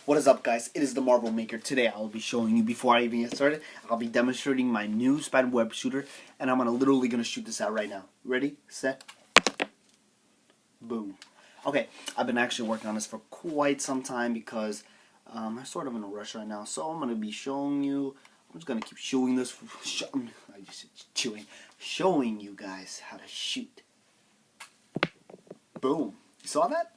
What is up, guys? It is the Marvel Maker. Today I'll be showing you, before I even get started, I'll be demonstrating my new spiderweb shooter, and I'm literally gonna shoot this out right now. Ready, set, boom. Okay, I've been actually working on this for quite some time because I'm sort of in a rush right now, so I'm gonna be showing you. I'm just gonna keep showing this. Showing you guys how to shoot. Boom. You saw that?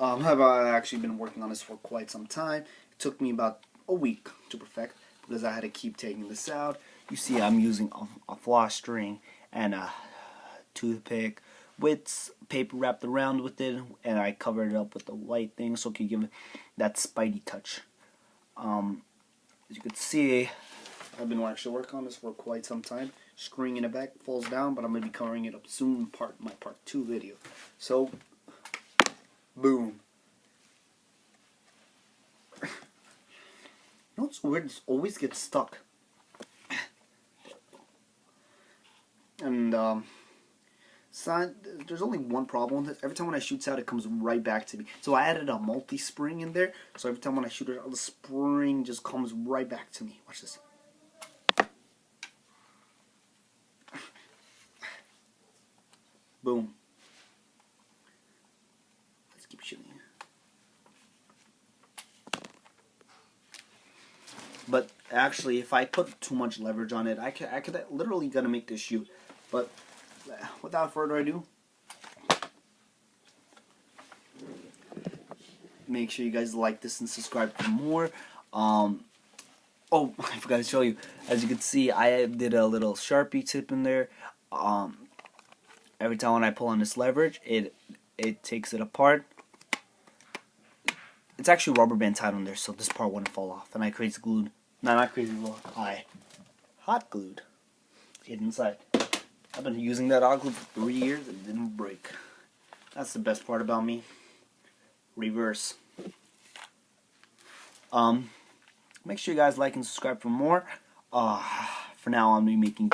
I've actually been working on this for quite some time. It took me about a week to perfect because I had to keep taking this out. You see, I'm using a floss string and a toothpick with paper wrapped around with it, and I covered it up with the white thing so it can give it that Spidey touch. As you can see, I've been actually working on this for quite some time. Screen in the back falls down, but I'm going to be covering it up soon in my part 2 video. So, boom. You know what's weird? It always gets stuck. And there's only one problem with it. Every time when I shoot out, it comes right back to me. So I added a multi-spring in there. So every time when I shoot it out, the spring just comes right back to me. Watch this. Boom. Let's keep shooting. But actually, if I put too much leverage on it, I could literally gonna make this shoot. But without further ado, make sure you guys like this and subscribe for more. Oh, I forgot to show you. As you can see, I did a little Sharpie tip in there. Every time when I pull on this leverage, it takes it apart. It's actually rubber band tied on there, so this part wouldn't fall off. And I crazy glued. No, not crazy glued. I hot glued it inside. I've been using that hot glue for 3 years and it didn't break. That's the best part about me. Reverse. Make sure you guys like and subscribe for more. For now, I'm gonna be making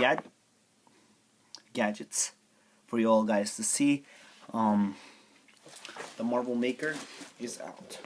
gadgets for you all guys to see. The Marvel Maker is out.